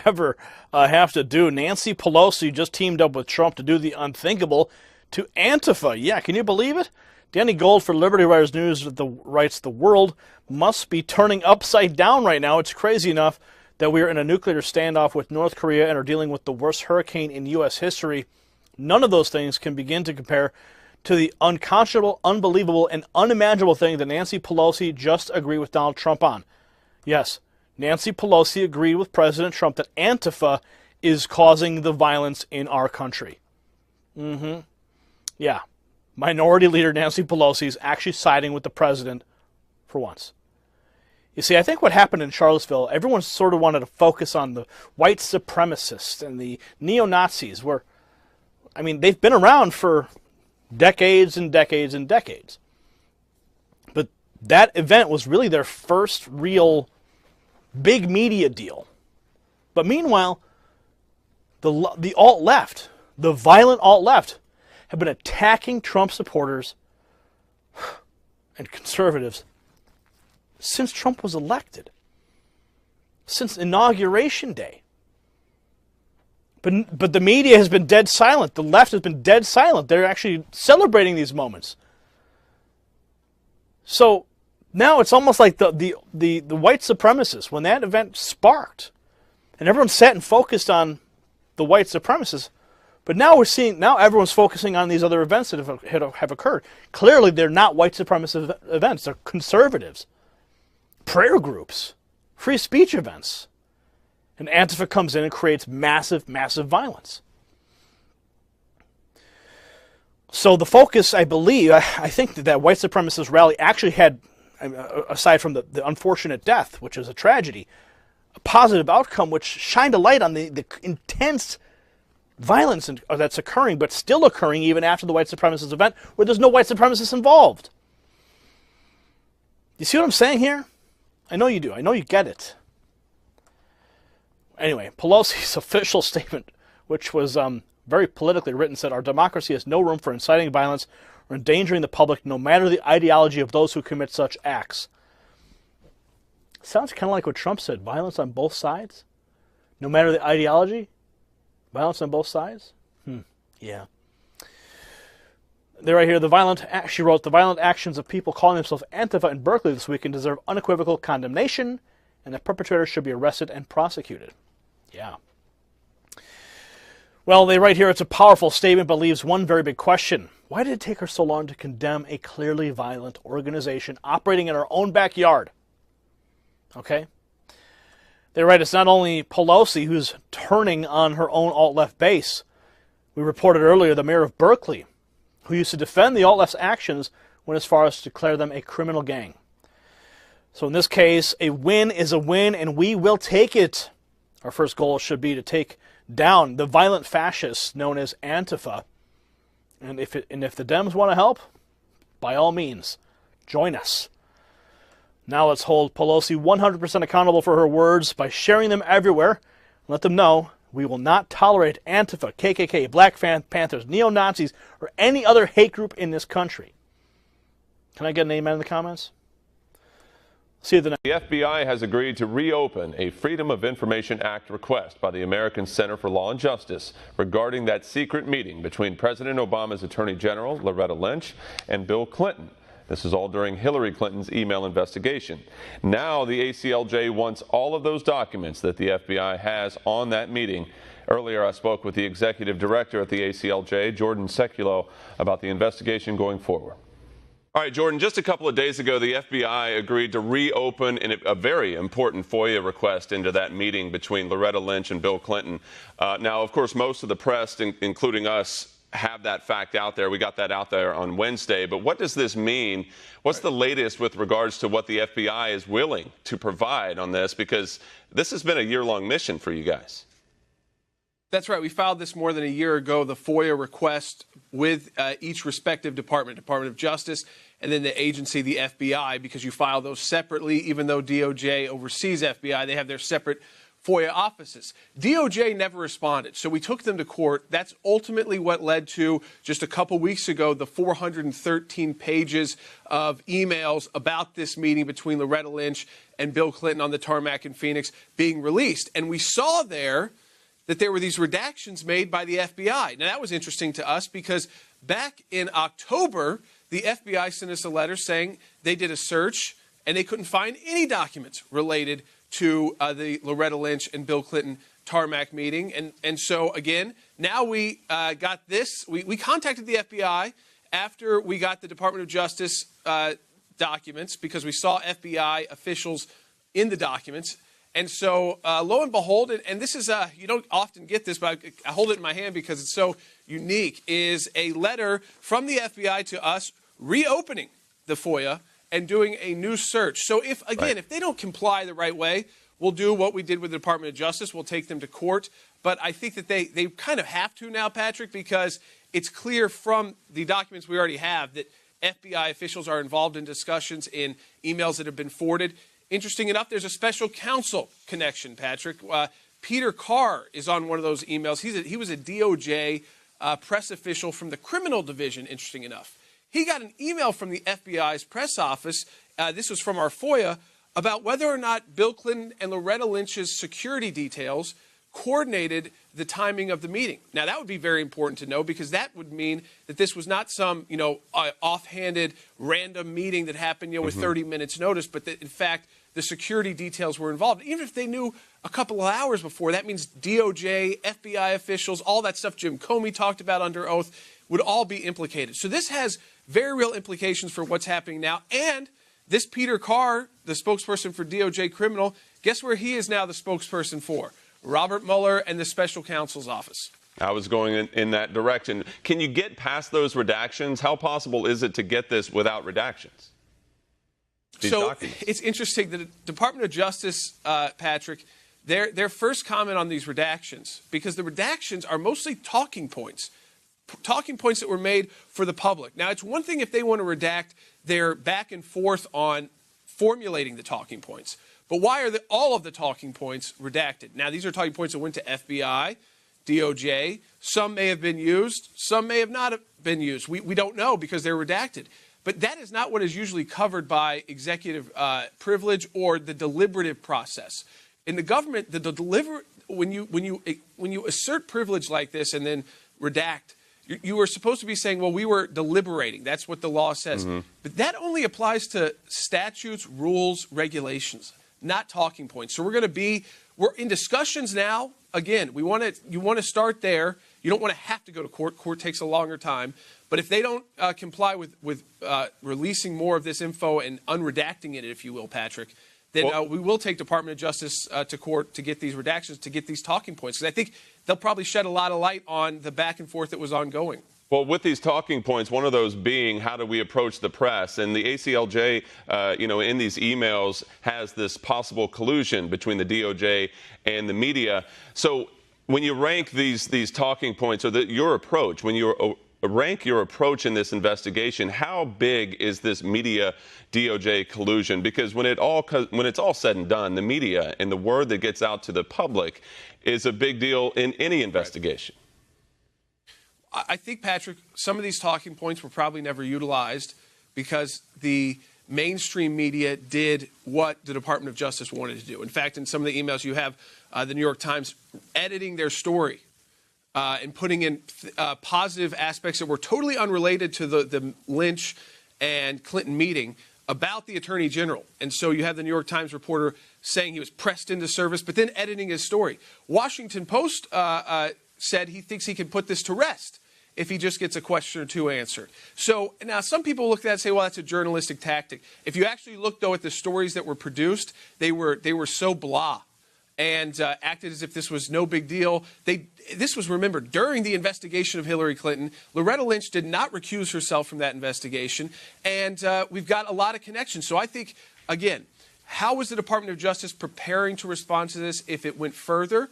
ever have to do. Nancy Pelosi just teamed up with Trump to do the unthinkable to Antifa. Yeah, can you believe it? Danny Gold for Liberty Writers News writes, the world must be turning upside down right now. It's crazy enough that we are in a nuclear standoff with North Korea and are dealing with the worst hurricane in U.S. history. None of those things can begin to compare to the unconscionable, unbelievable, and unimaginable thing that Nancy Pelosi just agreed with Donald Trump on. Yes, Nancy Pelosi agreed with President Trump that Antifa is causing the violence in our country. Yeah. Minority Leader Nancy Pelosi is actually siding with the president for once. You see, I think what happened in Charlottesville, everyone sort of wanted to focus on the white supremacists and the neo-Nazis, where, I mean, they've been around for decades and decades and decades. But that event was really their first real big media deal. But meanwhile, the alt-left, the violent alt-left, have been attacking Trump supporters and conservatives since Trump was elected, since Inauguration Day. But the media has been dead silent. The left has been dead silent. They're actually celebrating these moments. So now it's almost like the white supremacists, when that event sparked, and everyone sat and focused on the white supremacists, but now everyone's focusing on these other events that have occurred. Clearly, they're not white supremacist events. They're conservatives, prayer groups, free speech events. And Antifa comes in and creates massive, massive violence. So the focus, I believe, I think that white supremacist rally actually had, aside from the unfortunate death, which is a tragedy, a positive outcome which shined a light on the intense violence that's occurring, but still occurring even after the white supremacist event, where there's no white supremacists involved. You see what I'm saying here? I know you do. I know you get it. Anyway, Pelosi's official statement, which was very politically written, said, our democracy has no room for inciting violence or endangering the public, no matter the ideology of those who commit such acts. Sounds kind of like what Trump said, violence on both sides? No matter the ideology? Violence on both sides? Yeah. They're right here. She wrote, the violent actions of people calling themselves Antifa in Berkeley this weekend deserve unequivocal condemnation, and the perpetrators should be arrested and prosecuted. Yeah. Well, they write here, it's a powerful statement, but leaves one very big question. Why did it take her so long to condemn a clearly violent organization operating in our own backyard? Okay? They write, it's not only Pelosi who's turning on her own alt-left base. We reported earlier the mayor of Berkeley, who used to defend the alt-left's actions, went as far as to declare them a criminal gang. So in this case, a win is a win, and we will take it. Our first goal should be to take down the violent fascists known as Antifa. And if the Dems want to help, by all means, join us. Now let's hold Pelosi 100% accountable for her words by sharing them everywhere. Let them know we will not tolerate Antifa, KKK, Black Panthers, neo-Nazis, or any other hate group in this country. Can I get an amen in the comments? See you the next. The FBI has agreed to reopen a Freedom of Information Act request by the American Center for Law and Justice regarding that secret meeting between President Obama's Attorney General, Loretta Lynch, and Bill Clinton. This is all during Hillary Clinton's email investigation. Now the ACLJ wants all of those documents that the FBI has on that meeting. Earlier, I spoke with the executive director at the ACLJ, Jordan Sekulow, about the investigation going forward. All right, Jordan, just a couple of days ago, the FBI agreed to reopen a very important FOIA request into that meeting between Loretta Lynch and Bill Clinton. Now, of course, most of the press, including us, have that fact out there. We got that out there on Wednesday. But what does this mean? What's the latest with regards to what the FBI is willing to provide on this? Because this has been a year-long mission for you guys. That's right. We filed this more than a year ago, the FOIA request with each respective department, Department of Justice, and then the agency, the FBI, because you file those separately. Even though DOJ oversees FBI, they have their separate FOIA offices. DOJ never responded, so we took them to court. That's ultimately what led to, just a couple weeks ago, the 413 pages of emails about this meeting between Loretta Lynch and Bill Clinton on the tarmac in Phoenix being released. And we saw there that there were these redactions made by the FBI. Now, that was interesting to us because back in October, the FBI sent us a letter saying they did a search and they couldn't find any documents related to the Loretta Lynch and Bill Clinton tarmac meeting. And so, again, now we got this. We contacted the FBI after we got the Department of Justice documents because we saw FBI officials in the documents. And so, lo and behold, and this is, you don't often get this, but I hold it in my hand because it's so unique, is a letter from the FBI to us reopening the FOIA and doing a new search. So if they don't comply the right way, we'll do what we did with the Department of Justice. We'll take them to court. But I think that they kind of have to now, Patrick, because it's clear from the documents we already have that FBI officials are involved in discussions in emails that have been forwarded. Interesting enough, there's a special counsel connection, Patrick. Peter Carr is on one of those emails. He was a DOJ press official from the criminal division, interesting enough. He got an email from the FBI's press office, this was from our FOIA, about whether or not Bill Clinton and Loretta Lynch's security details coordinated the timing of the meeting. Now, that would be very important to know because that would mean that this was not some, offhanded random meeting that happened, with 30 minutes notice, but that, in fact, the security details were involved. Even if they knew a couple of hours before, that means DOJ, FBI officials, all that stuff Jim Comey talked about under oath would all be implicated. So this has very real implications for what's happening now. And this Peter Carr, the spokesperson for DOJ criminal, guess where he is now the spokesperson for? Robert Mueller and the special counsel's office. I was going in that direction. Can you get past those redactions? How possible is it to get this without redactions? It's interesting that the Department of Justice, Patrick, their first comment on these redactions, because the redactions are mostly talking points that were made for the public. Now, it's one thing if they want to redact their back and forth on formulating the talking points. But why are all of the talking points redacted? Now, these are talking points that went to FBI, DOJ. Some may have been used. Some may have not been used. We don't know because they're redacted. But that is not what is usually covered by executive privilege or the deliberative process. In the government, when you assert privilege like this and then redact, you are supposed to be saying, well, we were deliberating. That's what the law says. Mm-hmm. But that only applies to statutes, rules, regulations, not talking points. So we're in discussions now. Again, you want to start there. You don't want to have to go to court. Court takes a longer time. But if they don't comply with releasing more of this info and unredacting it, if you will, Patrick, then we will take Department of Justice to court to get these redactions, to get these talking points. Because I think they'll probably shed a lot of light on the back and forth that was ongoing. Well, with these talking points, one of those being how do we approach the press? And the ACLJ, in these emails has this possible collusion between the DOJ and the media. So when you rank these talking points or your approach, when you rank your approach in this investigation, how big is this media DOJ collusion? Because when it's all said and done, the media and the word that gets out to the public is a big deal in any investigation. Right. I think, Patrick, some of these talking points were probably never utilized because the mainstream media did what the Department of Justice wanted to do. In fact, in some of the emails you have the New York Times editing their story and putting in positive aspects that were totally unrelated to the Lynch and Clinton meeting about the Attorney General. And so you have the New York Times reporter saying he was pressed into service, but then editing his story. Washington Post said he thinks he can put this to rest if he just gets a question or two answered. So now some people look at that and say, well, that's a journalistic tactic. If you actually look, though, at the stories that were produced, they were so blah and acted as if this was no big deal. This was, remember, during the investigation of Hillary Clinton. Loretta Lynch did not recuse herself from that investigation, and we've got a lot of connections. So I think, again, how was the Department of Justice preparing to respond to this if it went further?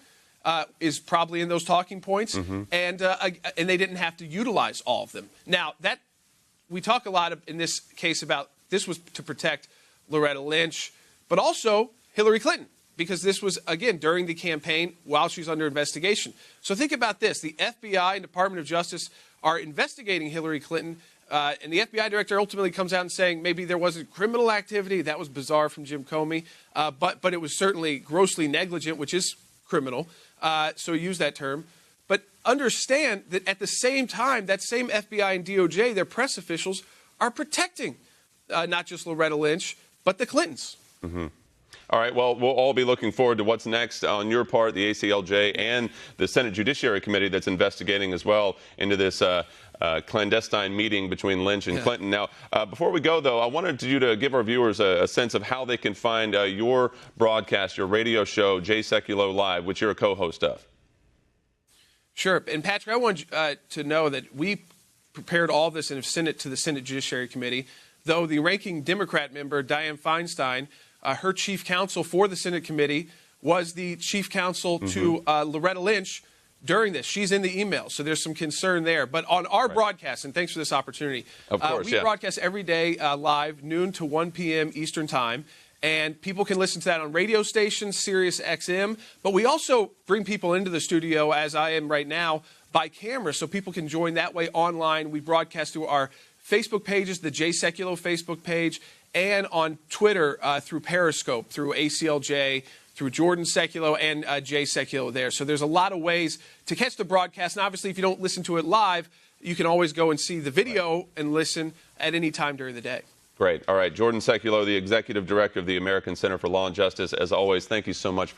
Is probably in those talking points, mm-hmm. and they didn't have to utilize all of them. Now, that we talk a lot in this case about this was to protect Loretta Lynch, but also Hillary Clinton. because this was, again, during the campaign while she's under investigation. So think about this. The FBI and Department of Justice are investigating Hillary Clinton, and the FBI director ultimately comes out and saying maybe there wasn't criminal activity. That was bizarre from Jim Comey, but it was certainly grossly negligent, which is criminal. So he used that term. But understand that at the same time, that same FBI and DOJ, their press officials, are protecting not just Loretta Lynch, but the Clintons. Mm-hmm. All right, well, we'll all be looking forward to what's next on your part, the ACLJ and the Senate Judiciary Committee that's investigating as well into this clandestine meeting between Lynch and Clinton. Now, before we go, though, I wanted you to give our viewers a sense of how they can find your broadcast, your radio show, Jay Sekulow Live, which you're a co-host of. Sure. And, Patrick, I want you to know that we prepared all this and have sent it to the Senate Judiciary Committee, though the ranking Democrat member, Dianne Feinstein, her chief counsel for the Senate committee, was the chief counsel to Loretta Lynch during this. She's in the email, so there's some concern there. But on our broadcast, and thanks for this opportunity, of course, we broadcast every day live, noon to 1 p.m. Eastern Time. And people can listen to that on radio stations, Sirius XM. But we also bring people into the studio, as I am right now, by camera, so people can join that way online. We broadcast through our Facebook pages, the Jay Sekulow Facebook page, and on Twitter through Periscope, through ACLJ, through Jordan Sekulow, and Jay Sekulow there. So there's a lot of ways to catch the broadcast. And obviously, if you don't listen to it live, you can always go and see the video and listen at any time during the day. Great. All right. Jordan Sekulow, the Executive Director of the American Center for Law and Justice. As always, thank you so much.